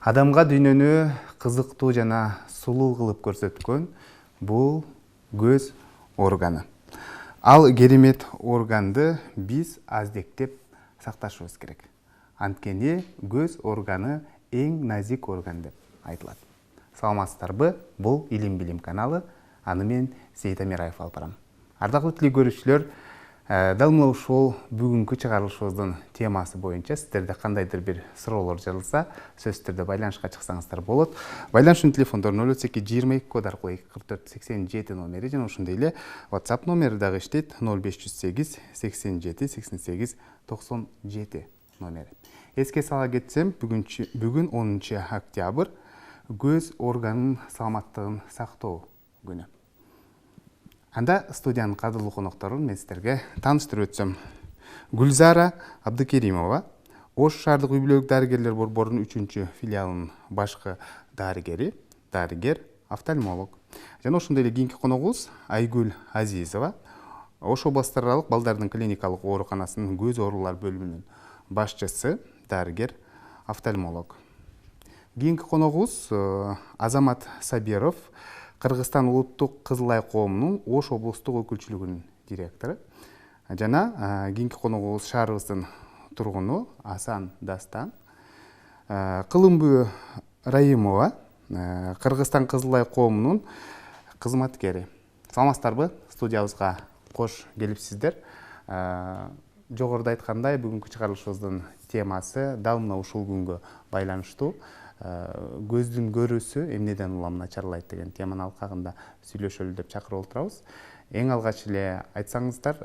Адамга дүйнөнү кызыктуу жана сулуу кылып көрсөткөн бул көз органы. Ал керемет органды биз аздектеп сакташыбыз керек. Анткени көз органы эң назик орган деп айтылат. Саламатсыздарбы? Бул Илим Билим каналы. Аны мен Сейит Амираев алып барам. Ардактуу көрүүчүлөр, дал мына ушул бүгүнкү чыгарылышыбыздын темасы боюнча сиздерде кандайдыр бир суроолор жарылса, сөзсүз түрдө байланышка чыксаңыздар болот. Байланышчы телефондор 08 22 код аркылуу 44 87 номери жана ошондой эле WhatsApp номери дагы иштейт 0508 87 88 97 номери. Эске сала кетсем, бүгүн 10 октябрь көз органынын саламаттыгын сактоо күнү. Анда студиянын кадырлуу конокторун мен сиздерге тааныштырып өтсөм. Гүлзара Абдыкеримова, Ош шаардык үй-бүлөлүк дарыгерлер борборунун 3 филиалынын башкы дарыгер, офтальмолог. Жана ошондой эле кийинки коногубуз Айгүл Азизова, Ош областар аралык балдардын клиникалык ооруканасынын көз оорулар бөлүмүнүн башчысы, дарыгер, офтальмолог. Кийинки коногубуз Азамат Сабиров, Кыргызстан улуттук Кызылай коомунун Ош облустук өкүлчүлүгүнүн директору. Жана кийинки коногубуз шаарыбыздын тургуну Асан Дастан. Кылымбү Раимова, Кыргызстан Кызылай коомунун кызматкери. Саламатсыздарбы? Студиябызга кош келипсиздер. Жогоруда айткандай, бүгүнкү чыгарылышыбыздын темасы дал мына ушул күнгө байланыштуу. Көздүн көрүүсү эмнеден улам начарлайт деген теманын алкагында сүйлөшөлү деп чакырып отурабыз. Эң алгач эле айтсаңыздар,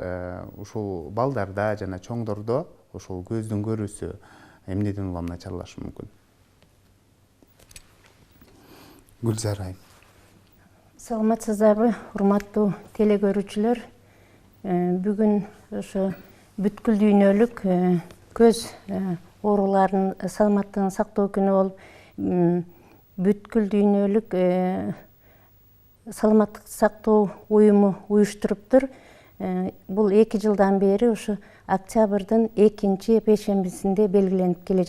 ушул балдарда жана чоңдордо ушул көздүн көрүүсү эмнеден улам начарлашы мүмкүн? Гүлзара. Саламатсыздарбы, урматтуу телекөрүүчүлөр. Бүгүн ошо бүткүл дүйнөлүк көз ооруларынын саламаттыгын сактоо күнү болуп, бүткүл дүйнөлүк саламаттык сактоо уюму уюштуруптур. Бул 2 жылдан бери ушу октябрдын 2 пейшембисинде белгиленип келе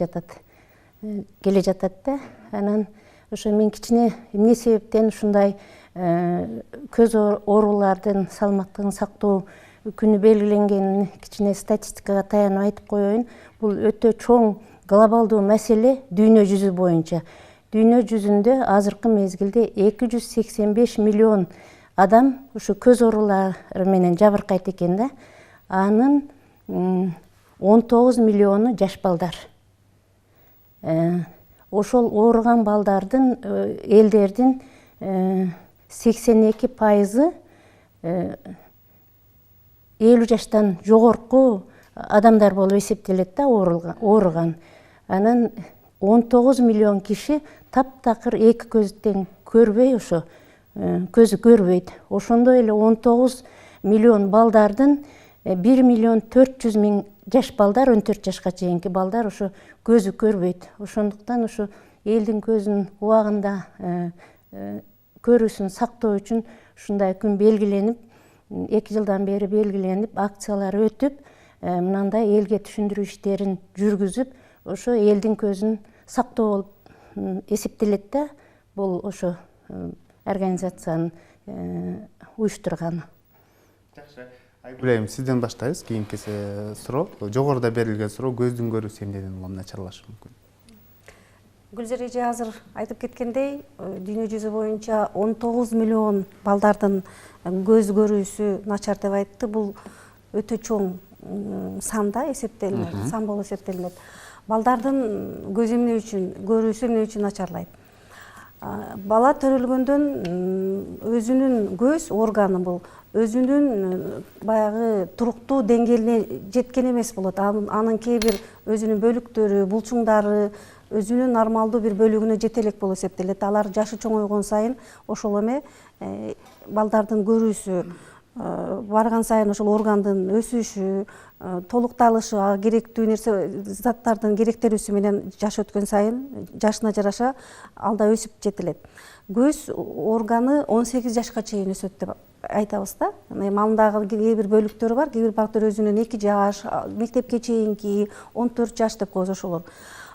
жатат да. Анан ошо мен кичине эмне себептен ушундай көз оорулардын саламаттыгын сактоо күнү белгиленгенин кичине статистикага таянып айтып коеюн. Бул өтө чоң глобалдуу маселе дүйнө жүзү боюнча. Дүйнө жүзүндө азыркы мезгилде 285 миллион адам ушу көз оорулары менен жабыркайт экен да. Анын 19 миллиону жаш балдар. Ошол ооруган балдардын элдердин 82% 50 жаштан жогорку адамдар болуп эсептелет да, ооруган. Анан 19 миллион киши таптакыр 2 көздөн көрбөй, ошо көзү көрбөйт. Ошондой эле 19 миллион балдардын 1 миллион 400 миң жаш балдар, 14 жашка чейинки балдар ошо көзү көрбөйт. Ошондуктан ошо элдин көзүнүн убагында көрүүсүн сактоо үчүн ушундай күн белгиленип, 2 жылдан бери белгиленип, акциялар өтүп, мынандай элге түшүндүрүү иштерин жүргүзүп, ошо элдин көзүн сактоо болуп эсептелет да. Бул ошо организациянын уюштурганы. Жакшы. Айгүл, сизден баштайбыз. Кийинки суроо, жогоруда берилген суроо, көздүн көрүүсү эмнеден улам начарлашы мүмкүн? Гүлзар эже азыр айтып кеткендей, дүйнө жүзү боюнча 19 миллион балдардын көз көрүүсү начар деп айтты. Бул өтө чоң санда эсептелинет, сан болуп эсептелинет. Балдардын көзү эмне үчүн, көрүүсү эмне үчүн начарлайт? Бала төрөлгөндөн өзүнүн көз органы бул өзүнүн баягы туруктуу деңгээлине жеткен эмес болот. Анын кээ бир өзүнүн бөлүктөрү, булчуңдары өзүнүн нормалдуу бир бөлүгүнө жете элек болуп эсептелет. Алар жашы чоңойгон сайын ошол эме балдардын көрүүсү барган сайын ошол органдын өсүшү, толукталышы, керектүү нерсе заттардын керектелүүсү менен жаш өткөн сайын жашына жараша алда өсүп жетилет. Көз органы 18 жашка чейин өсөт деп айтабыз да. Малындагы кээ бир бөлүктөрү бар, кээ бир балдар өзүнүн 2 жаш, мектепке чейинки 14 жаш деп коебуз ошолор.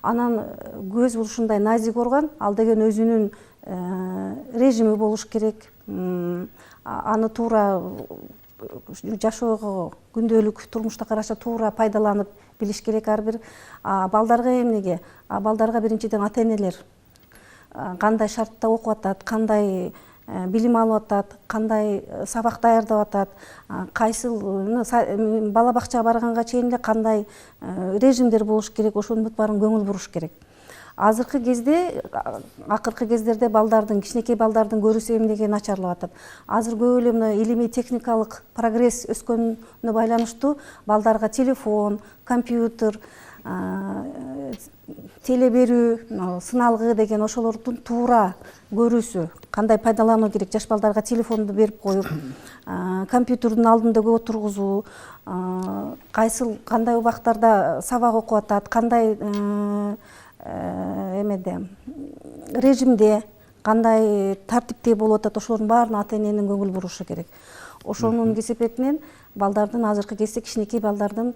Анан көз ушундай назик орган, ал деген өзүнүн режими болуш керек. Аны туура жашоого, күндөлүк турмушта караша туура пайдаланып билиш керек ар бир. Балдарга эмнеге? Балдарга биринчиден ата-энелер кандай шартта окуп атат, кандай билим алып атат, кандай сабак даярдап атат, кайсыл бала бакчага барганга чейин эле кандай режимдер болуш керек, ошонун баарын көңүл буруш керек. Азыркы кезде, акыркы кездерде балдардын, кичинекей балдардын көрүүсү эмнеге начарлап атат? Азыр көп эле мына илимий техникалык прогресс өскөнүнө байланыштуу балдарга телефон, компьютер, теле берүү, сыналгы деген ошолордун туура көрүүсү, кандай пайдалануу керек, жаш балдарга телефонду берип коюп, компьютердин алдында көп отургузуу, кандай убактарда сабак окуп атат, кандай режимде, кандай тартипте болуп атат, ошолордун баарына ата-эненин көңүл бурушу керек. Ошонун кесепетинен балдардын азыркы кезде кичинекей балдардын,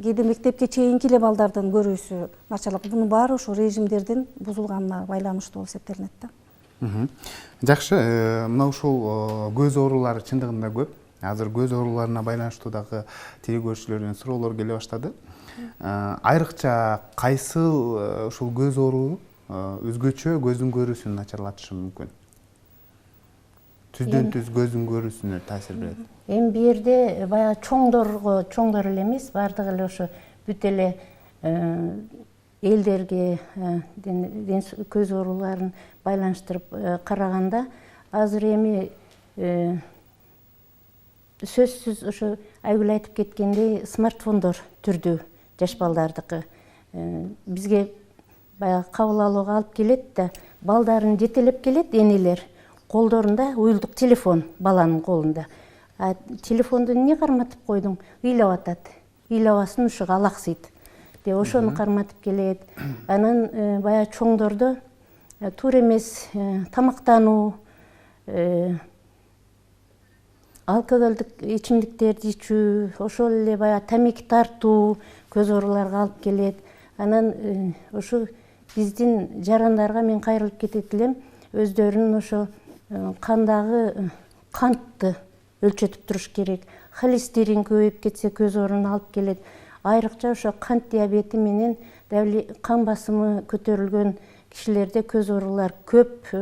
кээде мектепке чейинки эле балдардын көрүүсү начарлап, бунун баары ошо режимдердин бузулганына байланыштуу болуп эсептелинет да. Жакшы, мына ушул көз оорулары чындыгында көп. Азыр көз ооруларына байланыштуу дагы телекөрүүчүлөрдөн суроолор келе баштады. Айрыкча кайсыл ушул көз ооруу өзгөчө көздүн көрүүсүн начарлатышы мүмкүн? Түздөн түз көздүн көрүүсүнө таасир берет. Эми бу жерде баягы чоңдор эле эмес, баардыгы эле ошо бүт эле элдерге көз ооруларын байланыштырып караганда, азыр эми сөзсүз ошо Айгүл айтып кеткендей смартфондор түрдүү жаш балдардыкы. Бизге баягы кабыл алууга алып келет да, балдарын жетелеп келет энелер. Колдорунда уюлдук телефон баланын колунда. Телефонду эмне карматып койдуң? Ыйлап атат. Ыйлабасын ушуга алаксыйт. Деп ошону карматып келет. Анан баягы чоңдордо туура эмес тамактануу, алкоголдук ичимдиктерди ичүү, ошол эле баягы тамеки тартуу көз ооруларга алып келет. Анан ошо биздин жарандарга мен кайрылып кетет элем, өздөрүнүн ошо кандагы кантты өлчөтүп туруш керек. Холестерин көбөйүп кетсе көз ооруна алып келет. Айрыкча ошо кант диабети менен кан басымы көтөрүлгөн кишилерде көз оорулар көп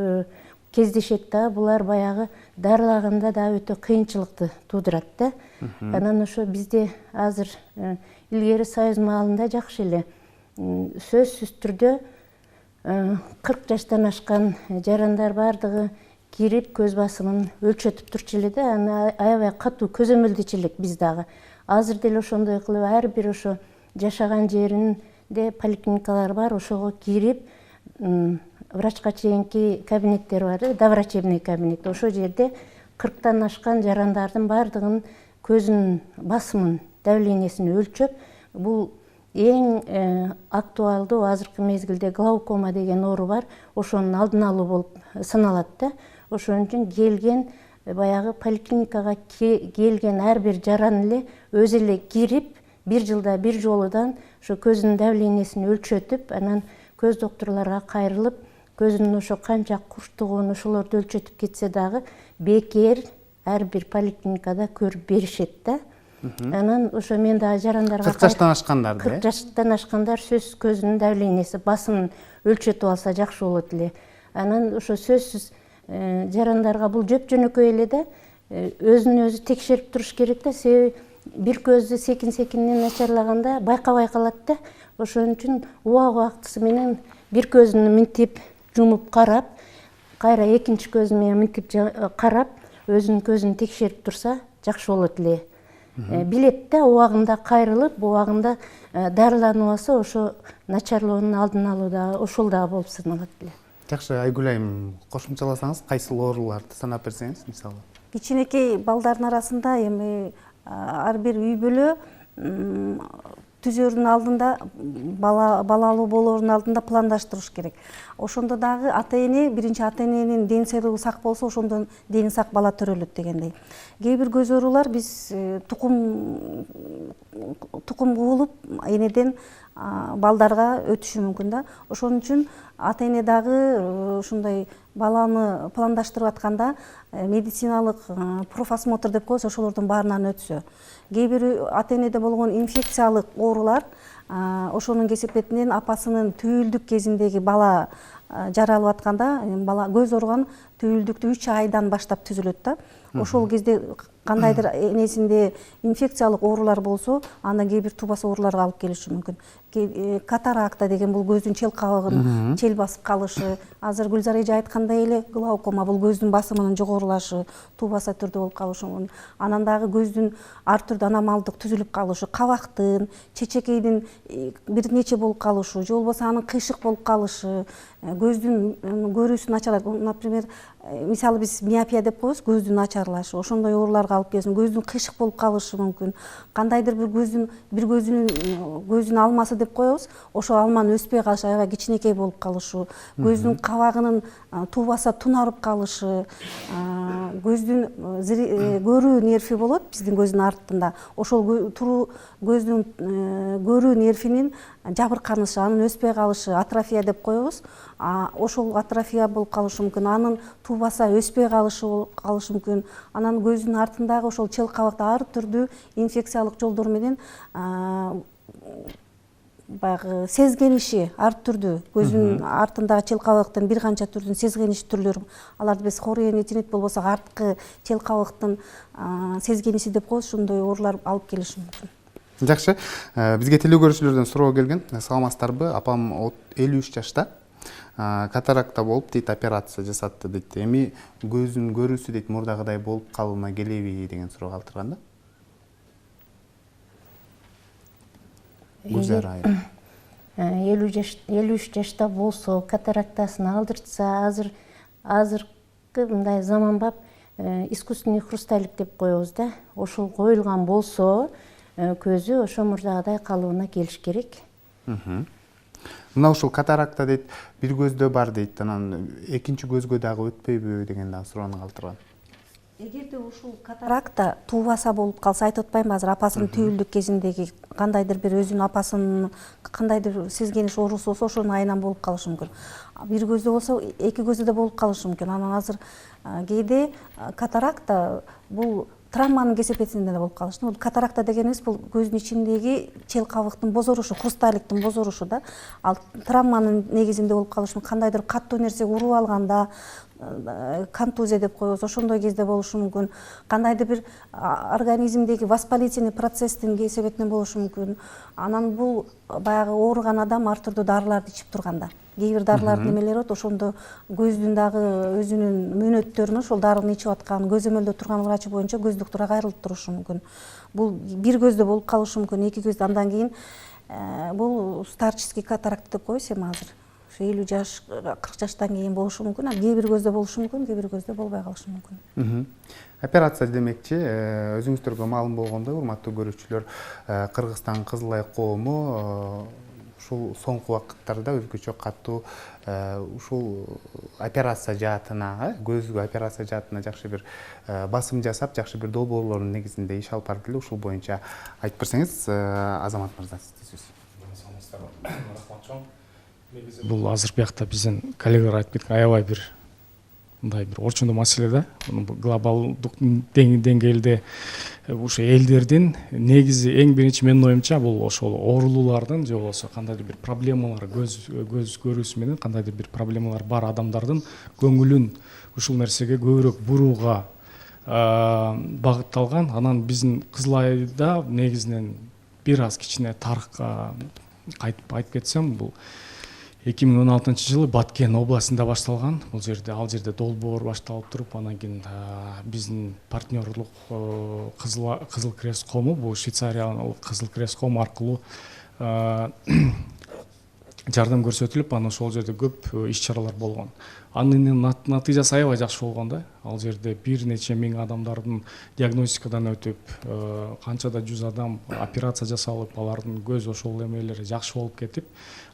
кездешет да. Булар баягы дарылаганда да өтө кыйынчылыкты туудурат да. Анан ошо бизде азыр илгери союз маалында жакшы эле сөзсүз түрдө 40 жаштан ашкан жарандар бардыгы кирип көз басымын өлчөтүп турчу эле да. Аны аябай катуу көзөмөлдөчү элек биз дагы. Азыр деле ошондой кылып ар бир ошо жашаган жеринде поликлиникалар бар, ошого кирип врачка чейинки кабинеттер бар, доврачебный кабинет. Ошол жерде 40тан ашкан жарандардын бардыгынын көзүнүн басымын, давлениесин өлчөп, бул эң актуалдуу азыркы мезгилде глаукома деген оору бар, ошонун алдын алуу болуп саналат да. Ошон үчүн келген баягы поликлиникага келген ар бир жаран эле өзү эле кирип, бир жылда бир жолудан ошо көзүнүн давлениесин өлчөтүп, анан көз доктурларга кайрылып, көзүнүн ошо канча курчтугун ошолорду өлчөтүп кетсе дагы бекер ар бир поликлиникада көрүп беришет да. Анан ошо мен дагы жарандарга 40 жаштан ашкандар, 40 жаштан ашкандар сөзсүз көзүнүн давлениеси, басымын өлчөтүп алса жакшы болот эле. Анан ошо сөзсүз жарандарга бул жөп-жөнөкөй эле да, өзүн өзү текшерип туруш керек да, себеби бир көзү секин-секинден начарлаганда байкабай калат да. Ошон үчүн убактысы менен бир көзүн минтип жумуп карап, кайра экинчи көзү менен минтип карап, өзүнүн көзүн текшерип турса жакшы болот эле. Билет да, убагында кайрылып, убагында дарыланып алса, ошо начарлоонун алдын алуу дагы ошол дагы болуп саналат эле. Жакшы, Айгүл айым, кошумчаласаңыз, кайсыл ооруларды санап берсеңиз, мисалы? Кичинекей балдардын арасында эми ар бир үй бүлө түзөрдүн алдында, балалуу болоордун алдында пландаштырыш керек. Ошондо дагы ата эне, биринчи ата эненин ден соолугу сак болсо, ошондон дени сак бала төрөлөт дегендей. Кээ бир көз оорулар биз тукум куулуп энеден балдарга өтүшү мүмкүн да. Ошон үчүн ата эне дагы ушундай баланы пландаштырып атканда медициналык профосмотр деп коебуз, ошолордун баарынан өтсө. Кээ бир ата энеде болгон инфекциялык оорулар ошонун кесепетинен апасынын түйүлдүк кезиндеги бала жаралып атканда, бала көз ооруган түйүлдүктө 3 айдан баштап түзүлөт да. Ошол кезде кандайдыр энесинде инфекциялык оорулар болсо, анда кээ бир тубаса ооруларга алып келиши мүмкүн. Катаракта деген бул көздүн чел кабыгын чел басып калышы, азыр Гүлзар эже айткандай эле глаукома бул көздүн басымынын жогорулашы, тубаса түрдө болуп калышы мүмкүн. Анан дагы көздүн ар түрдүү аномалдык түзүлүп калышы, кабактын, чечекейдин бир нече болуп калышы, же болбосо анын кыйшык болуп калышы, көздүн көрүүсү начарлашы. Например, мисалы биз миопия деп коебуз, көздүн начарлашы, ошондой ооруларга алып келсин. Көздүн кыйшык болуп калышы мүмкүн. Кандайдыр бир көзүнүн алмасы деп коебуз, ошо алманын өспөй калышы, аябай кичинекей болуп калышы, көздүн кабагынын тубаса тунарып калышы, көздүн көрүү нерви болот биздин көздүн артында. Ошол көздүн көрүү нервинин жабырканышы, анын өспөй калышы, атрофия деп коебуз. Ошол атрофия болуп калышы мүмкүн, анын тубаса өспөй калышы мүмкүн. Анан көздүн артындагы ошол чел кабакта ар түрдүү инфекциялык жолдор менен баягы сезгениши ар түрдүү, көздүн артындагы чел кабактын бир канча түрдүн сезгениш түрлөрү, аларды биз хореонефрит болбосо арткы чел кабактын сезгениши деп коебуз, ушундай оорулар алып келиши мүмкүн. Жакшы, бизге теле көрүүчүлөрдөн суроо келген. Саламатсыздарбы? Апам 53 жашта. Катаракта болуп дейт, операция жасатты дейт. Эми көзүнүн көрүүсү дейт мурдагыдай болуп калууна келеби деген суроо калтырган да. Гүлзар айым. 53 жашта болсо, катарактасын алдыртса, азыркы мындай заманбап искусственный хрусталик деп коебуз да. Ошол коюлган болсо, көзү ошо мурдагыдай калууна келиш керек. Мына ушул катаракта дейт, бир көздө бар дейт, анан экинчи көзгө дагы өтпөйбү деген дагы суроону калтырган. Эгерде ушул катаракта тубаса болуп калса, айтып атпайбы, азыр апасынын түйүлдүк кезиндеги кандайдыр бир өзүнүн апасынын кандайдыр сезгениш оорусу болсо, ошонун айынан болуп калышы мүмкүн. Бир көздө болсо, эки көздө да болуп калышы мүмкүн. Анан азыр кээде катаракта бул травманын кесепетинде да болуп калышы. Бул катаракта дегенибиз бул көздүн ичиндеги чел кабыктын бозорушу, хрусталиктин бозорушу да. Ал травманын негизинде болуп калышы мүмкүн. Кандайдыр каттуу нерсе уруп алганда, контузия деп коебуз, ошондой кезде болушу мүмкүн. Кандайдыр бир организмдеги воспалительный процесстин кесепетинен болушу мүмкүн. Анан бул баягы ооруган адам ар түрдүү дарыларды ичип турганда, кээ бир дарылардын немелери болот, ошондо көздүн дагы өзүнүн мөөнөттөрүнө ошол дарыны ичип аткан, көзөмөлдө турган врачы боюнча көз доктурга кайрылып турушу мүмкүн. Бул бир көздө болуп калышы мүмкүн, эки көздө. Андан кийин бул старческий катаракт деп коебуз эми азыр. 50 жаш, 40 жаштан кийин болушу мүмкүн. Кээ бир көздө болушу мүмкүн, кээ бир көздө болбой калышы мүмкүн. Операция демекчи, өзүңүздөргө маалым болгондой, урматтуу көрүүчүлөр, Кыргызстан Кызыл Ай коому ушул соңку убакыттарда өзгөчө катуу ушул операция жаатына, көзгө операция жаатына жакшы бир басым жасап, жакшы бир долбоорлордун негизинде иш алып барып эле. Ушул боюнча айтып берсеңиз, Азамат мырза, сиз. Бул азыр биякта биздин коллегалар айтып кеткен аябай бир мындай бир орчундуу маселе да. Глобалдык деңгээлде ушу элдердин негизи эң биринчи менин оюмча бул ошол оорулуулардын же болбосо кандайдыр бир проблемалар, көз көрүүсү менен кандайдыр бир проблемалар бар адамдардын көңүлүн ушул нерсеге көбүрөөк бурууга багытталган. Анан биздин Кызыл Айда негизинен бир аз кичине тарыхка кайтып айтып кетсем, бул 2016 жылы Баткен областында башталган. Бул ал жерде долбоор башталып туруп, анан кийин биздин партнерлук Кызыл Крест коому, бул Швейцариялык Кызыл Крест коому аркылуу жардам көрсөтүлүп, анан ошол жерде көп иш чаралар болгон. Анын натыйжасы аябай жакшы болгон да. Ал жерде бир нече миң адамдардын диагностикадан өтүп, канчада 100 адам операция жасалып, алардын көз ошол эмелери жакшы болуп кетип,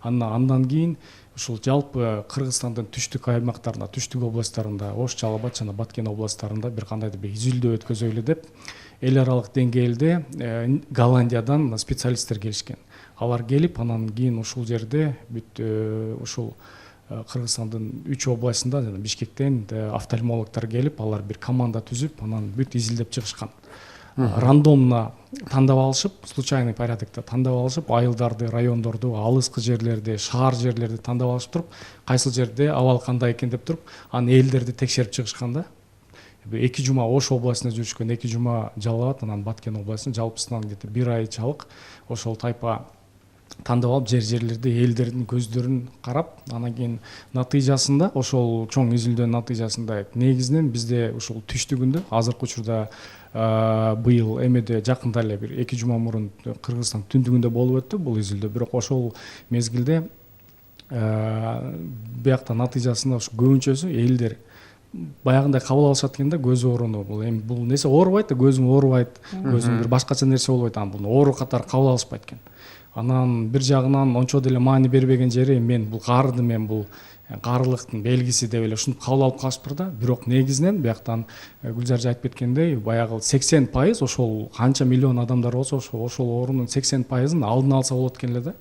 андан кийин ушул жалпы Кыргызстандын түштүк аймактарында, түштүк областтарында, Ош, Жалал Абад жана Баткен областтарында бир кандайдыр бир изилдөө өткөзөлү деп эл аралык деңгээлде Голландиядан специалисттер келишкен. Алар келип, анан кийин ушул жерде бүт ушул Кыргызстандын 3 областында жана Бишкектен офтальмологдор келип, алар бир команда түзүп, анан бүт изилдеп чыгышкан. Рандомно тандап алышып, случайный порядокто тандап алышып, айылдарды, райондорду, алыскы жерлерди, шаар жерлерди тандап алышып туруп, кайсыл жерде абал кандай экен деп туруп, анан элдерди текшерип чыгышкан да. 2 жума Ош областында жүрүшкөн, 2 жума Жалал Абад, анан Баткен областында, жалпысынан где-то 1 ай чалык ошол тайпа тандап алып, жерлерди, элдердин көздөрүн карап, анан кийин натыйжасында, ошол чоң изилдөөнүн натыйжасында негизинен бизде ушул түштүгүндө азыркы учурда быйыл эмеде жакында эле бир 2 жума мурун Кыргызстан түндүгүндө болуп өттү бул изилдөө. Бирок ошол мезгилде биякта натыйжасында ушу көбүнчөсү элдер баягындай кабыл алышат экен да, көз ооруну. Бул нерсе оорубайт да, көзүң оорубайт, көзүң бир башкача нерсе болбойт, анан буну оору катары кабыл алышпайт экен. Анан бир жагынан ончо деле маани бербеген жери, мен бул каарыдым, мен бул каарылыктын белгиси деп эле ушинтип кабыл алып калышыптыр да. Бирок негизинен бияктан Гүлзаржы айтып кеткендей, баягы 80% ошол канча миллион адамдар болсо, ошол оорунун 80%-ын алдын алса болот экен эле да.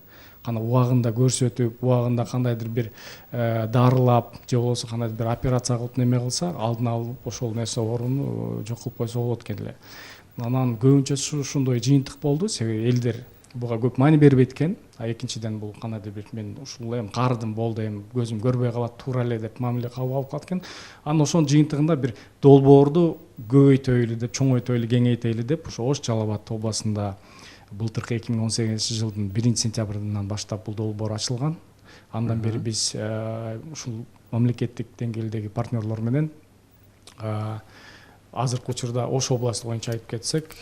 Кана убагында көрсөтүп, убагында кандайдыр бир дарылап, же болбосо кандайдыр бир операция кылып неме кылса, алдын алып ошол нерсе ооруну жок кылып койсо болот экен эле. Анан көбүнчөсү ушундай жыйынтык болду, себеби элдер буга көп маани бербейт экен. Экинчиден бул кандайдыр бир мен ушул эми каарыдым болду, эми көзүм көрбөй калат туура эле деп мамиле кабыл алып калат экен. Анан ошонун жыйынтыгында бир долбоорду көбөйтөйлү деп, чоңойтойлу, кеңейтели деп ошо Ош, Жалал Абад областында былтыркы 2018 жылдын 1 сентябрынан баштап бул долбоор ачылган. Андан бери биз ушул мамлекеттик деңгээлдеги партнерлор менен азыркы учурда Ош областы боюнча айтып кетсек,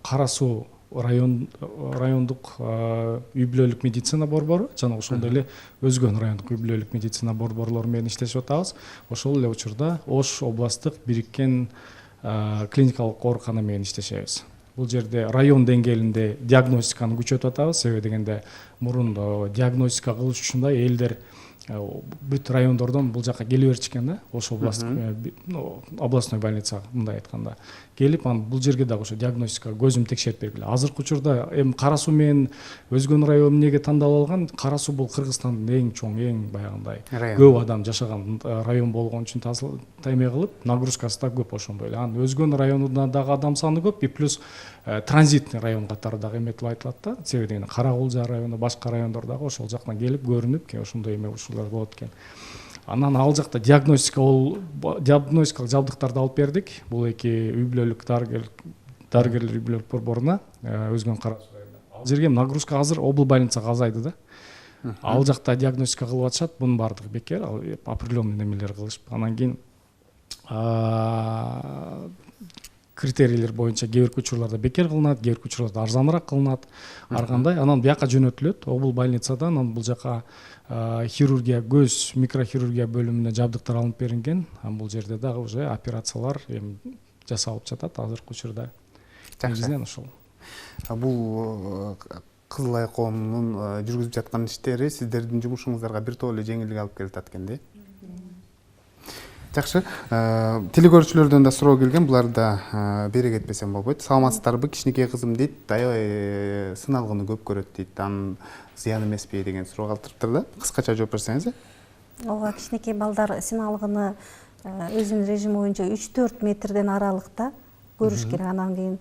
Кара Суу райондук үй бүлөлүк медицина борбору жана ошондой эле өзгөн райондук үй бүлөлүк медицина борборлору менен иштешип атабыз. Ошол эле учурда Ош областтык бириккен клиникалык оорукана менен иштешебиз. Бул жерде район деңгээлинде диагностиканы күчөтүп атабыз. Себеби дегенде мурун диагностика кылыш үчүн элдер бүт райондордон бул жака келе берчикен да. Ош областтык областной больницага мындай айтканда келип, анан бул жерге дагы ошо диагностика көзүм текшерип бергиле. Азыркы учурда эми Кара Суу менен өзгөн район эмнеге тандалып алган? Кара Суу бул Кыргызстандын эң чоң, эң баягындай көп адам жашаган район болгон үчүн эме кылып, нагрузкасы да көп ошондой эле. Анан өзгөн районунда дагы адам саны көп, и плюс транзитный район катары дагы эметип айтылат да. Себеби дегенде Карагулжа району, башка райондор дагы ошол жактан келип көрүнүп, ошондой эме ушулар болот экен. Анан ал жакта диагностикалык жабдыктарды алып бердик. Бул эки үй бүлөлүк дарыгерлер үй бүлөлүк борборуна өзгөн Кара Суу районунда. Ал жерге нагрузка азыр обл больницага азайды да. Ал жакта диагностика кылып атышат, бунун баардыгы бекер, ал определенный немелер кылышып. Анан кийин критерийлер боюнча кээ бир учурларда бекер кылынат, кээ бир учурларда арзаныраак кылынат. Ар кандай. Анан бияка жөнөтүлөт обл больницадан, анан бул жака хирургия, көз микрохирургия бөлүмүнө жабдыктар алынып берилген. Бул жерде дагы уже операциялар эми жасалып жатат азыркы учурда. Негизинен ошол. Бул Кызыл Ай коомунун жүргүзүп жаткан иштери сиздердин жумушуңуздарга бир топ эле жеңилдик алып келатат экен да. Жакшы. Телекөрүүчүлөрдөн да суроо келген, буларда бере кетпесем болбойт. Саламатсыздарбы? Кичинекей кызым дейт, аябай сыналгыны көп көрөт дейт. Анын зыян эмеспи деген суроо калтырыптыр да. Кыскача жооп берсеңиз. Ооба, кичинекей балдар сыналгыны өзүнүн режими боюнча 3-4 метрден аралыкта көрүш керек. Анан кийин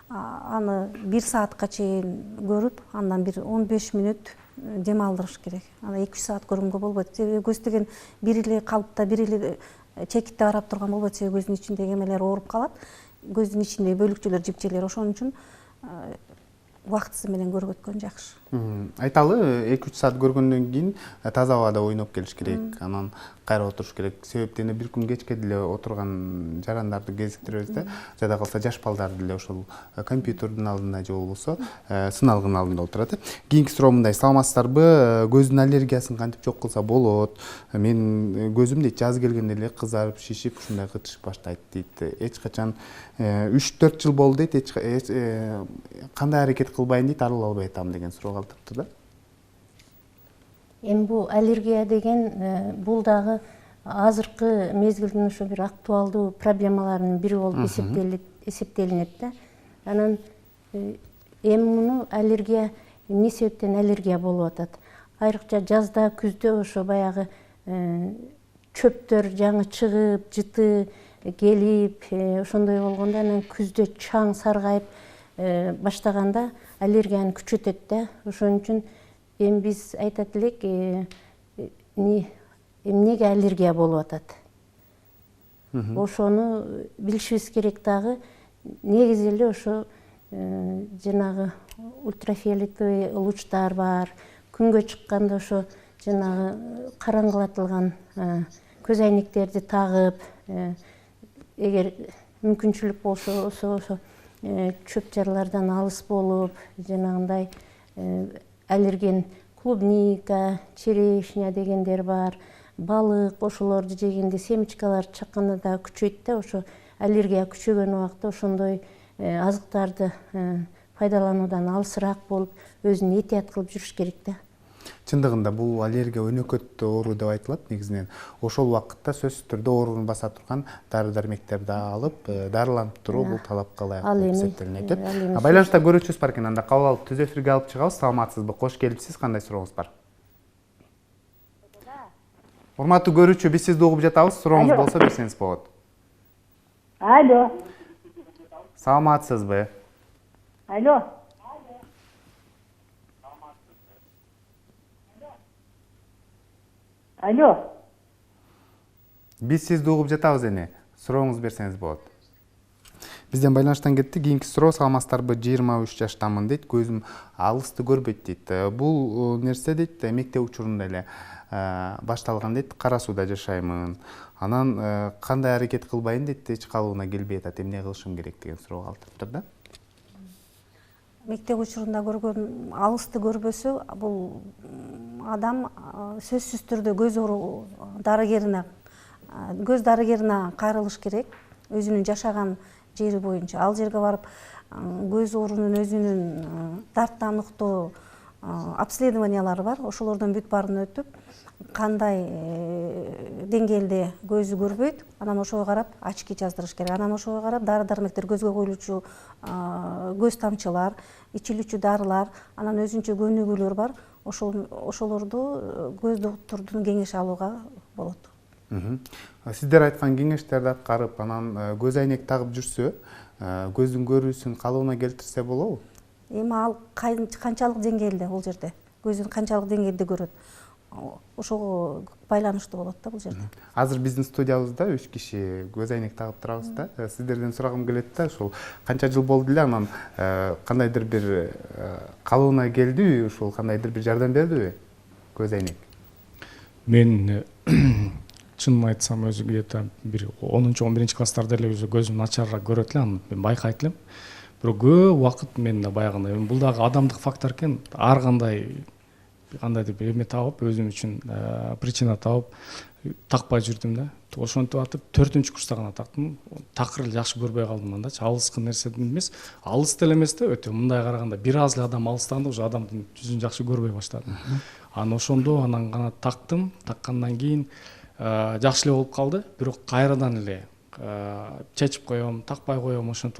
аны 1 саатка чейин көрүп, андан бир 15 мүнөт дем алдырыш керек. Ана 2-3 саат көргөнгө болбойт. Себеби көз деген бир эле калыпта, бир эле чекитте карап турган болбойт. Себеби көздүн ичиндеги эмелер ооруп калат. Көздүн ичиндеги бөлүкчөлөр, жипчелер, ошон үчүн убактысы менен көргөткөн жакшы. Айталы 2-3 саат көргөндөн кийин таза абада ойноп келиш керек, анан кайра отуруш керек. Себептен бир күн кечке деле отурган жарандарды кезиктиребиз да. Жада калса жаш балдар деле ошол компьютердин алдында же болбосо сыналгын алдында отурат. Кийинки суроо мындай: саламатсыздарбы? Көздүн аллергиясын кантип жок кылса болот? Мен көзүм дейт жаз келгенде эле кызарып, шишип, ушундай кытышып баштайт дейт. Эч качан 3-4 жыл болду дейт, кандай аракет кылбайын дейт, арыла албай атам деген суроо калтырыптыр да. Эми бул аллергия деген бул дагы азыркы мезгилдин ошо бир актуалдуу проблемаларынын бири болуп эсептелинет да. Анан эми муну аллергия эмне себептен аллергия болуп атат? Айрыкча жазда, күздө ошо баягы чөптөр жаңы чыгып, жыты келип, ошондой болгондо анан күздө чаң саргайып баштаганда аллергияны күчөтөт да. Ошон үчүн эми биз айтат элек, эмнеге аллергия болуп атат? Ошону билишибиз керек дагы. Негизи эле ошо жанагы ультрафиолетовый лучтар бар. Күнгө чыкканда ошо жанагы караңгылатылган көз айнектерди тагып, эгер мүмкүнчүлүк болсо ошо чөп жарлардан алыс болуп, жанагындай аллерген клубника, черешня дегендер бар, балык, ошолорду жегенде семечкалар чакканда да күчөйт да. Ошо аллергия күчөгөн убакта ошондой азыктарды пайдалануудан алысыраак болуп, өзүн этият кылып жүрүш керек да. Чындыгында бул аллергия өнөкөт оору деп айтылат негизинен. Ошол убакытта сөзсүз түрдө ооруну баса турган дары-дармектерди алып, дарыланып туруу бул талапка ылайык болуп эсептелинет. Байланышта көрүүчүбүз бар экен, анда кабыл алып түз эфирге алып чыгабыз. Саламатсызбы? Кош келипсиз. Кандай сурооңуз бар? Урматтуу көрүүчү, биз сизди угуп жатабыз. Сурооңуз болсо берсеңиз болот. Алло. Саламатсызбы? Алло. Алло. Биз сизди угуп жатабыз эне. Сурооңуз берсеңиз болот. Бизден байланыштан кетти. Кийинки суроо: саламатсыздарбы? 23 жаштамын дейт. Көзүм алысты көрбөйт дейт. Бул нерсе дейт мектеп учурунда эле башталган дейт. Кара сууда жашаймын. Анан кандай аракет кылбайын дейт, эч калыбына келбей атат. Эмне кылышым керек деген суроо калтырыптыр да. Мектеп учурунда көргөн алысты көрбөсө, бул адам сөзсүз түрдө көз дарыгерине кайрылыш керек. Өзүнүн жашаган жери боюнча ал жерге барып көз оорунун өзүнүн дарттаныктоо обследованиялары бар. Ошолордон бүт баарын өтүп, кандай деңгээлде көзү көрбөйт, анан ошого карап очки жаздырыш керек. Анан ошого карап дары-дармектер, көзгө коюлуучу көз тамчылар, ичилүүчү дарылар, анан өзүнчө көнүгүүлөр бар. Ошолорду көз доктурдун кеңеши алууга болот. Сиздер айткан кеңештерди аткарып, анан көз айнек тагып жүрсө, көздүн көрүүсүн калыбына келтирсе болобу? Эми ал канчалык деңгээлде бул жерде, көзүн канчалык деңгээлде көрөт, ошого байланыштуу болот да бул жерде. Азыр биздин студиябызда 3 киши көз айнек тагып турабыз да. Сиздерден сурагым келет да, ушул канча жыл болду эле, анан кандайдыр бир калыбына келдиби, ушул кандайдыр бир жардам бердиби көз айнек? Мен чынын айтсам, өзү где-то бир 10-11 класстарда эле көзүм начарыраак көрөт эле, аны мен байкайт элем. Бирок көп убакыт мен да баягындай, бул дагы адамдык фактор экен. Ар кандайдыр бир эме табып, өзүм үчүн причина табып такпай жүрдүм да. Ошентип атып 4-үнчү курста гана тактым. Такыр эле жакшы көрбөй калдым андачы. Алыскы нерседен эмес, алыс деле эмес да, өтө мындай караганда бир аз эле адам алыстанда уже адамдын жүзүн жакшы көрбөй баштадым. Анан ошондо анан гана тактым. Таккандан кийин жакшы эле болуп калды. Бирок кайрадан эле чечип коем, такпай коем, ошентип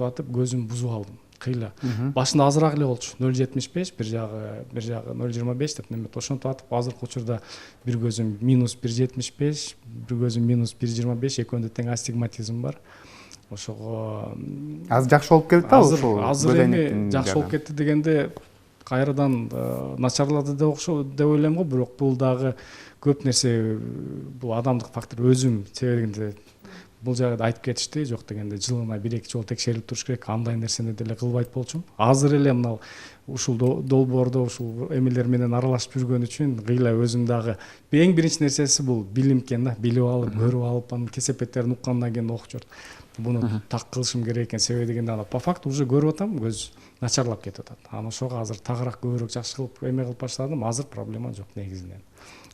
атып көзүм бузуп алдым. Кыйла. Башында азыраак эле болчу. 0,75, бир жагы 0,25 деп немет. Ошентип атып азыркы учурда бир көзүм минус 1,75, бир көзүм минус 1,25, экөөндө тең астигматизм бар. Ошого Азыр жакшы болуп келди да ушул. Азыр эми жакшы болуп кетти дегенде кайрадан начарлады деп ойлойм го, бирок бул дагы көп нерсе, бул адамдык фактор, өзүм себебинде бул жагда айтып кетишти, жок дегенде жылына 1-2 жолу текшерилип туруш керек, андай нерсени деле кылбайт болчумун. Азыр эле мына ушул долбоордо ушул эмелер менен аралашып жүргөн үчүн кыйла өзүм дагы эң биринчи нерсеси бул билим экен да, билип алып, көрүп алып, анын кесепеттерин уккандан кийин окуп жүрөт. Буну так кылышым керек экен, себеби дегенде по факту уже көрүп атам, көз начарлап кетип атат. Анан ошого азыр тагыраак көбүрөөк жакшы кылып эме кылып баштадым. Азыр проблема жок негизинен.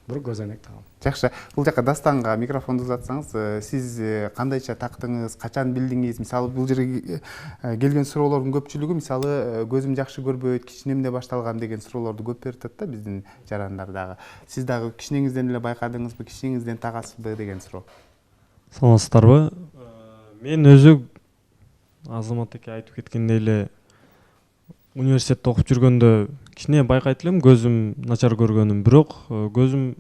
Бирок көзөнөк тагам. Жакшы. Бул жака Дастанга микрофонду узатсаңыз, сиз кандайча тактыңыз, качан билдиңиз? Мисалы бул жерге келген суроолордун көпчүлүгү мисалы көзүм жакшы көрбөйт, кичинемде башталган деген суроолорду көп берип атат да биздин жарандар дагы. Сиз дагы кичинеңизден эле байкадыңызбы, кичинеңизден тагасызбы деген суроо. Саламатсыздарбы? Мен өзү Азамат эке айтып кеткендей эле университетте окуп жүргөндө кичине байкайт элем көзүм начар көргөнүн, бирок көзүм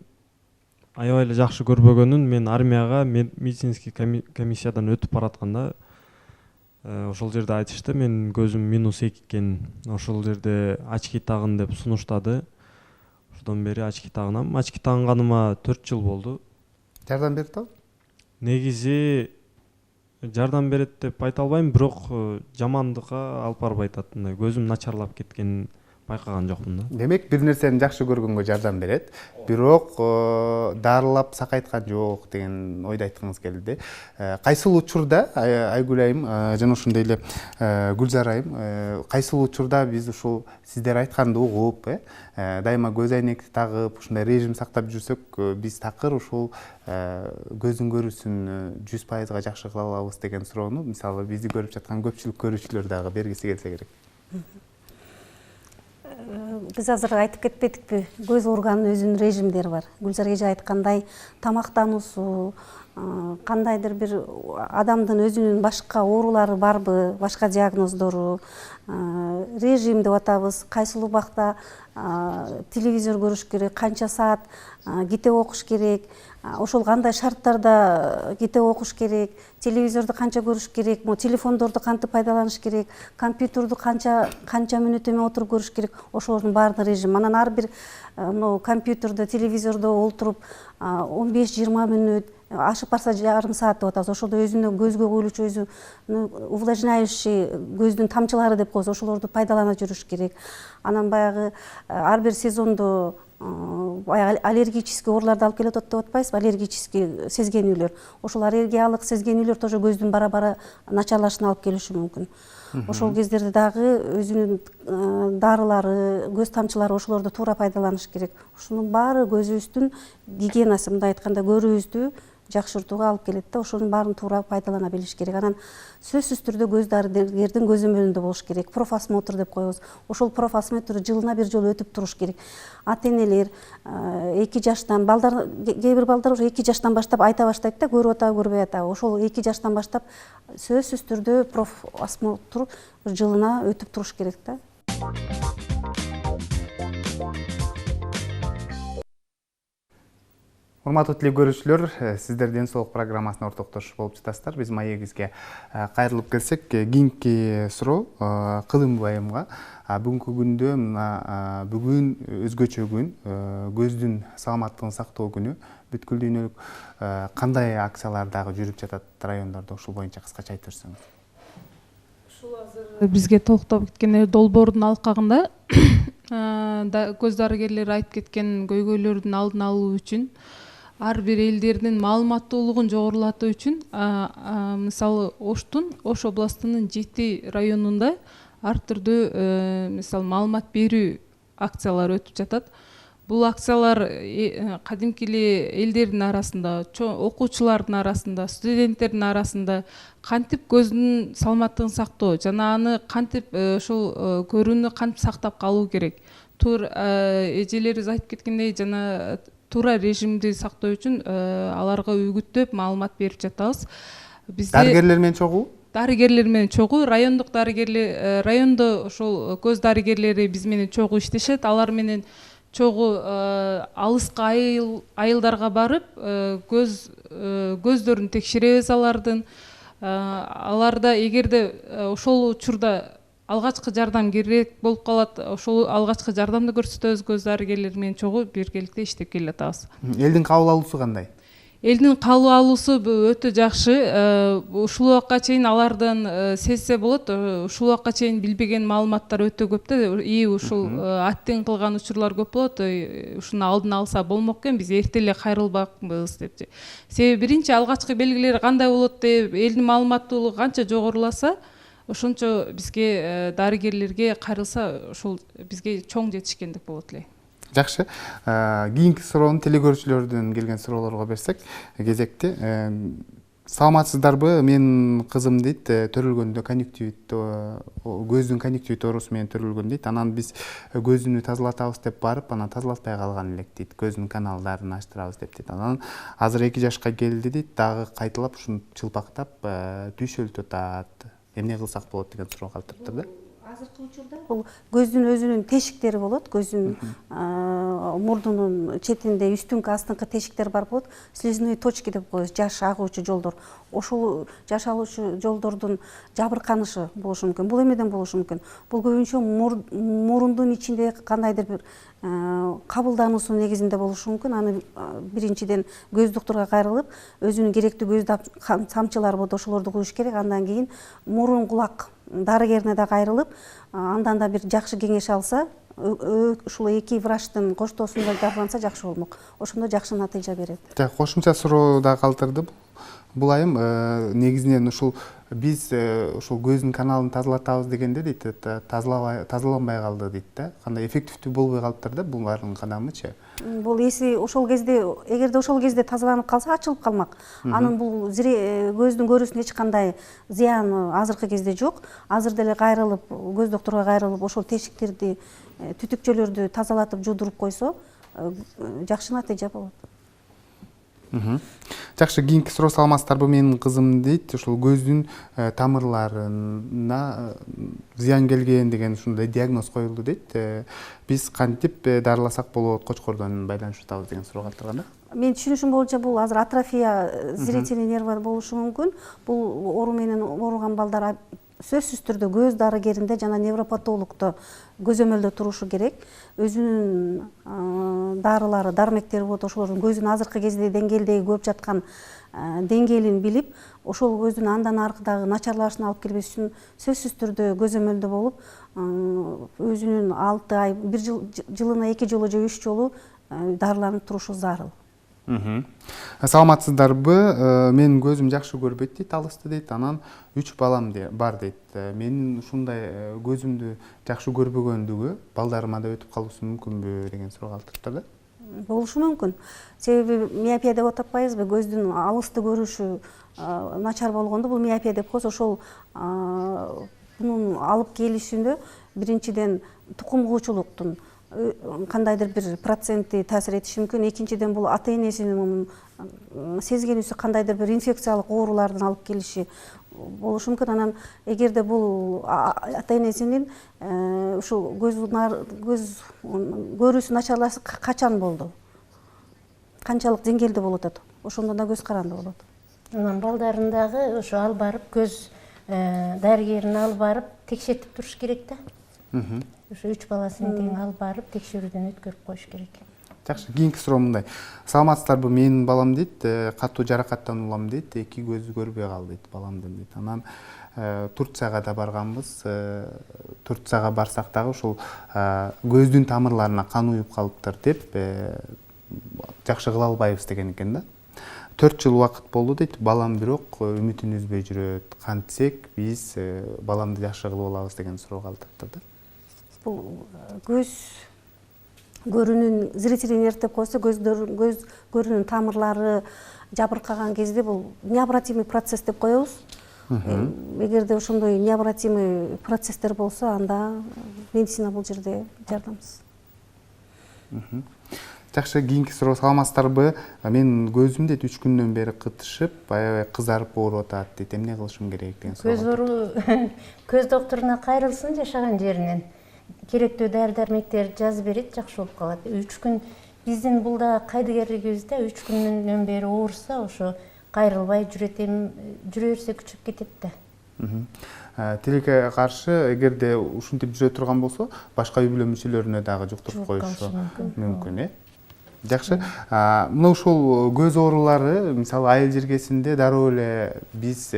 аябай эле жакшы көрбөгөнүн мен армияга медицинский комиссиядан өтүп баратканда ошол жерде айтышты, мен көзүм -2 экенин. Ошол жерде очки тагын деп сунуштады. Ошодон бери очки тагынам. Очки тагынганыма 4 жыл болду. Жардам берди? Негизи жардам берет деп айта албайм, бирок жамандыкка алып барбайт атат. Көзүм начарлап кеткенин байкаган жокмун да. Демек бир нерсени жакшы көргөнгө жардам берет, бирок дарылап сакайткан жок деген ойду айткыңыз келди. Кайсыл учурда Айгүл айым жана ошондой эле Гүлзар айым, кайсыл учурда биз ушул сиздер айтканды угуп, дайыма көз айнекти тагып, ушундай режим сактап жүрсөк, биз такыр ушул көздүн көрүүсүн 100%га жакшы кыла алабыз деген суроону, мисалы бизди көрүп жаткан көпчүлүк көрүүчүлөр дагы бергиси келсе керек. Биз азыр айтып кетпедикпи, көз оорганынын өзүнүн режимдери бар. Гүлзар эже айткандай, тамактануусу, кандайдыр бир адамдын өзүнүн башка оорулары барбы, башка диагноздору, режим деп атабыз, кайсыл убакта телевизор көрүш керек, канча саат китеп окуш керек, ошол кандай шарттарда китеп окуш керек, телевизорду канча көрүш керек, телефондорду кантип пайдаланыш керек, компьютерду канча мүнөт эме отуруп көрүш керек, ошолордун баардыгы режим. Анан ар бир компьютерде, телевизордо олтуруп 15-20 мүнөт, ашып барса жарым саат деп атабыз. Ошолдо өзүнө көзгө куюлучу өзү увлажняющий көздүн тамчылары деп коебуз, ошолорду пайдалана жүрүш керек. Анан баягы ар бир сезондо аллергический ооруларды алып келип атат деп атпайсызбы? Аллергический сезгенүүлөр. Ошол аллергиялык сезгенүүлөр тоже көздүн бара-бара начарлашына алып келиши мүмкүн. Ошол кездерде дагы өзүнүн дарылары, көз тамчылары, ошолорду туура пайдаланыш керек. Ушунун баары көзүбүздүн гигиенасы, мындай айтканда көрүүбүздү жакшыртууга алып келет да, ошонун баарын туура пайдалана билиш керек. Анан сөзсүз түрдө көз дарыгердин көзөмөлүндө болуш керек. Профосмотр деп коебуз. Ошол профосмотр жылына бир жолу өтүп туруш керек. Ата-энелер 2 жаштан, балдар, кээ бир балдар уже 2 жаштан баштап айта баштайт да, көрүп атабы, көрбөй атабы. Ошол 2 жаштан баштап сөзсүз түрдө профосмотр жылына өтүп туруш керек да. Урматтуу телекөрүүчүлөр, сиздер Ден соолук программасына ортоктош болуп жатасыздар. Биз маегибизге кайрылып келсек, кийинки суроо Кылымбай айымга. Бүгүнкү күндө бүгүн өзгөчө күн, көздүн саламаттыгын сактоо күнү. Бүткүл дүйнөлүк кандай акциялар дагы жүрүп жатат райондордо, ушул боюнча кыскача айтып берсеңиз. Ушул азыр бизге толуктап кеткен долбоордун алкагында көз дарыгерлери айтып кеткен көйгөйлөрдүн алдын алуу үчүн, ар бир элдердин маалыматтуулугун жогорулатуу үчүн, мисалы Ош областынын 7 районунда ар түрдүү мисалы маалымат берүү акциялары өтүп жатат. Бул акциялар кадимки элдердин арасында, окуучулардын арасында, студенттердин арасында кантип көздүн саламаттыгын сактоо жана аны кантип ошол көрүүнү кантип сактап калуу керек. Эжелерибиз айтып кеткендей, жана туура режимди сактоо үчүн аларга үгүттөп маалымат берип жатабыз. Дарыгерлер менен чогуу? Дарыгерлер менен чогуу, райондук дарыгерлер, райондо ошол көз дарыгерлери биз менен чогуу иштешет. Алар менен чогуу алыска айылдарга барып, көздөрүн текшеребиз алардын. Аларда эгерде ошол учурда алгачкы жардам керек болуп калат, ошол алгачкы жардамды көрсөтөбүз көз дарыгерлери менен чогуу биргеликте иштеп келе жатабыз. Элдин кабыл алуусу кандай? элдин кабыл алуусу өтө жакшы. Ушул убакка чейин алардан сезсе болот. Ушул убакка чейин билбеген маалыматтар өтө көп да. Ушул аттен кылган учурлар көп болот. Ушуну алдын алса болмок экен, биз эрте эле кайрылбакпыз депчи. Себеби биринчи алгачкы белгилери кандай болот деп элдин маалыматтуулугу канча жогоруласа, ошончо бизге дарыгерлерге кайрылса, ушул бизге чоң жетишкендик болот эле. Жакшы. Кийинки суроону телекөрүүчүлөрдөн келген суроолорго берсек, кезекти. Саламатсыздарбы? Менин кызым дейт, төрөлгөндө конъюнктивит, көздүн конъюнктивит оорусу менен төрөлгөн дейт. Анан биз көзүнү тазалатабыз деп барып, анан тазалатпай калган элек дейт. Көзүнүн каналдарын ачтырабыз деп дейт. Анан азыр 2 жашка келди дейт, дагы кайталап ушуну чылпактап түйшөлтүп атат. Эмне кылсак болот деген суроо калтырыптыр да. Азыркы учурда бул көздүн өзүнүн тешиктери болот. Көздүн мурдунун четинде үстүңкү астыңкы тешиктер бар болот. Слезной точки деп коебуз, жаш агуучу жолдор. Ошол жаш агуучу жолдордун жабырканышы болушу мүмкүн. Бул эмнеден болушу мүмкүн? Бул көбүнчө мурундун ичинде кандайдыр бир кабылдануусу негизинде болушу мүмкүн. Аны биринчиден көз доктурга кайрылып, өзүнүн керектүү көз тамчылары болот, ошолорду куюш керек. Андан кийин мурун кулак дарыгерине да кайрылып, андан да бир жакшы кеңеш алса, ушул 2 врачтын коштоосунда жардамланса жакшы болмок. Ошондо жакшы натыйжа берет. Кошумча суроо да калтырды. Бул айым негизинен ушул биз ушул көздүн каналын тазалатабыз дегенде дейт, тазаланбай калды дейт да. Кандай эффективдүү болбой калыптыр да булардын кадамычы. Бул эси ошол кезде, эгерде ошол кезде тазаланып калса, ачылып калмак. Анын бул көздүн көрүүсүнө эч кандай зыяны азыркы кезде жок. Азыр деле кайрылып, көз доктурга кайрылып, ошол тешиктерди, түтүкчөлөрдү тазалатып жуудуруп койсо, жакшы натыйжа болот. Жакшы, кийинки суроо. Саламатсыздарбы? Менин кызым дейт, ушул көздүн тамырларына зыян келген деген ушундай диагноз коюлду дейт. Биз кантип дарыласак болот, Кочкордон байланышыбыз деген суроо калтырган да. Мен түшүнүшүм боюнча бул азыр атрофия зрительный нервы болушу мүмкүн. Бул оору менен ооруган балдар сөзсүз түрдө көз дарыгеринде жана невропатологдо көзөмөлдө турушу керек. Өзүнүн дарылары, дармектери болот, ошолордун көзүнүн азыркы кезде деңгээлдеги көп жаткан деңгээлин билип, ошол көздүн андан аркыдагы начарлашына алып келбеш үчүн сөзсүз түрдө көзөмөлдө болуп, өзүнүн 6 ай, 1 жылына 2 жолу же 3 жолу дарыланып турушу зарыл. Саламатсыздарбы? Менин көзүм жакшы көрбөйт дейт, алысты дейт. Анан 3 балам бар дейт. Менин ушундай көзүмдү жакшы көрбөгөндүгү балдарыма да өтүп калуусу мүмкүнбү деген суроо калтырыптыр да. Болушу мүмкүн. Себеби миопия деп атаппайбызбы? Көздүн алысты көрүшү начар болгондо бул миопия деп коебуз. Ошол мунун алып келишинде биринчиден тукум куучулуктун кандайдыр бир проценти таасир этиши мүмкүн. Экинчиден бул ата энесинин сезгенүүсү кандайдыр бир инфекциялык оорулардын алып келиши болушу мүмкүн. Анан эгерде бул ата энесинин ушул көз көрүүсү начарлашы качан болду? Канчалык деңгээлде болуп атат? Ошондо да көз каранды болот. Анан балдарындагы ошо алып барып көз дарыгерине алып барып текшертип туруш керек да. Ошо 3 баласын тең алып барып текшерүүдөн өткөрүп коюш керек. Жакшы, кийинки суроо мындай. Саламатсыздарбы? Менин балам дейт, катуу жаракаттануулам дейт, 2 көзү көрбөй калды дейт баламдын дейт. Анан Турцияга да барганбыз. Турцияга барсак дагы ушул көздүн тамырларына кан уюп калыптыр деп жакшы кыла албайбыз деген экен да. 4 жыл убакыт болду дейт. Балам бирок үмүтүн үзбөй жүрөт. Кантсек биз баламды жакшы кылып алабыз деген суроо калтырыптыр да. Бул көз көрүүнүн зрительный нерв деп коебуз, көз көрүүнүн тамырлары жабыркаган кезде бул необратимый процесс деп коебуз. Эгерде ошондой необратимый процесстер болсо, анда медицина бул жерде жардамсыз. Жакшы, кийинки суроо. Саламатсыздарбы? Менин көзүм дейт 3 күндөн бери кытышып, аябай кызарып ооруп атат дейт. Эмне кылышым керек деген суроо. Көз оору көз доктуруна кайрылсын, жашаган жеринен керектүү дары-дармектерди жазып берет, жакшы болуп калат. 3 күн биздин бул да кайдыгерлигибиз да, 3 күндөн бери ооруса, ошо кайрылбай жүрөт, жүрө берсе күчүп кетет да. Тилекке каршы, эгерде ушинтип жүрө турган болсо, башка үй бүлө мүчөлөрүнө дагы жуктуруп коюшу мүмкүн, Жакшы. Мына ушул көз оорулары, мисалы айыл жергесинде дароо эле биз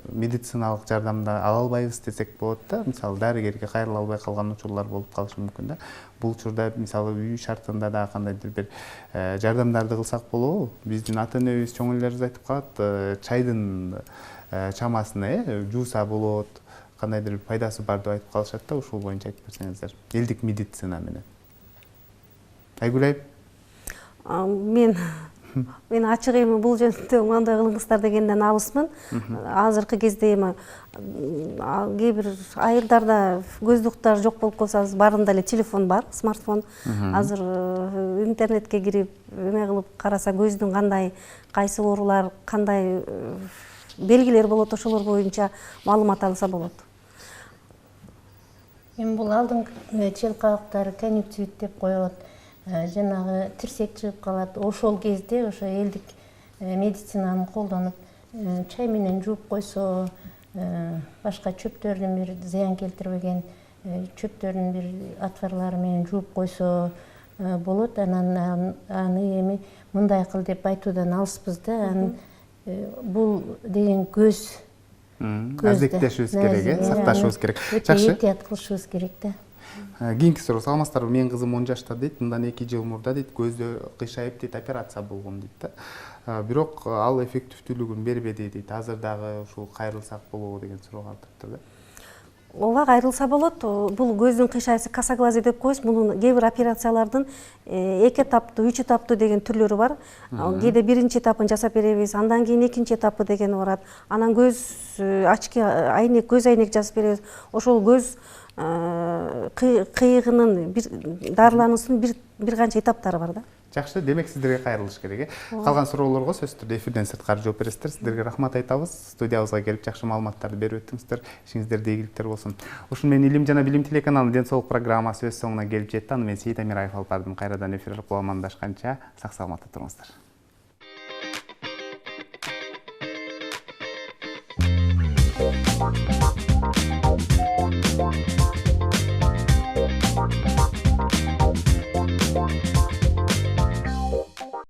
медициналык жардамды ала албайбыз десек болот да. Мисалы дарыгерге кайрыла албай калган учурлар болуп калышы мүмкүн да. Бул учурда мисалы үй шартында да кандайдыр бир жардамдарды кылсак болобу? Биздин ата-энебиз, чоң элерибиз айтып калат, чайдын чамасына жууса болот, кандайдыр бир пайдасы бар деп айтып калышат да. Ушул боюнча айтып берсеңиздер. Элдик медицина менен. Айгүл айып? Мен ачык эми бул жөнүндө мындай кылыңыздар дегенден алысмын. Азыркы кезде эми кээ бир айылдарда көз уктар жок болуп калса, баарында эле телефон бар, смартфон. Азыр интернетке кирип эме кылып караса, көздүн кандай, кайсы оорулар, кандай белгилер болот, ошолор боюнча маалымат алса болот. Эми бул алдыңкы чел кабактары конъюнктивит деп коет. Жанагы тирсек чыгып калат. Ошол кезде ошо элдик медицинаны колдонуп, чай менен жууп койсо, башка чөптөрдүн бир зыян келтирбеген чөптөрдүн бир отварлары менен жууп койсо болот. Анан аны эми мындай кыл деп айтуудан алыспыз да. Бул деген көз Азектешибиз керек, сакташыбыз керек. Жакшы. Этият кылышыбыз керек да. Кийинки суроо, саламатсыздарбы? Менин кызым 10 жашта дейт. Мындан 2 жыл мурда дейт, көздө кыйшайып дейт, операция болгон дейт да. Бирок ал эффективдүүлүгүн бербеди дейт. Азыр дагы ушул кайрылсак болобу деген суроо калтырыптыр да. Ооба, кайрылса болот. Бул көздүн кыйшайысы косоглазия деп коебуз. Мунун кээ бир операциялардын 2 этаптуу, 3 этаптуу деген түрлөрү бар. Кээде биринчи этапын жасап беребиз, андан кийин экинчи этапы деген барат. Анан көз очки, айнек, көз айнек жасап беребиз. Ошол көз кыйыгынын дарылануусунун бир канча этаптары бар да. Жакшы, демек сиздерге кайрылыш керек. Калган суроолорго сөзсүз түрдө эфирден сырткары жооп бересиздер. Сиздерге рахмат айтабыз. Студиябызга келип жакшы маалыматтарды берип өттүңүздөр. Ишиңиздерде ийгиликтер болсун. Ушун менен Илим жана билим телеканалынын ден соолук программасы өз соңуна келип жетти. Аны мен Сейит Амир Айфалпардын кайрадан эфир аркылуу амандашканча сак саламатта туруңуздар.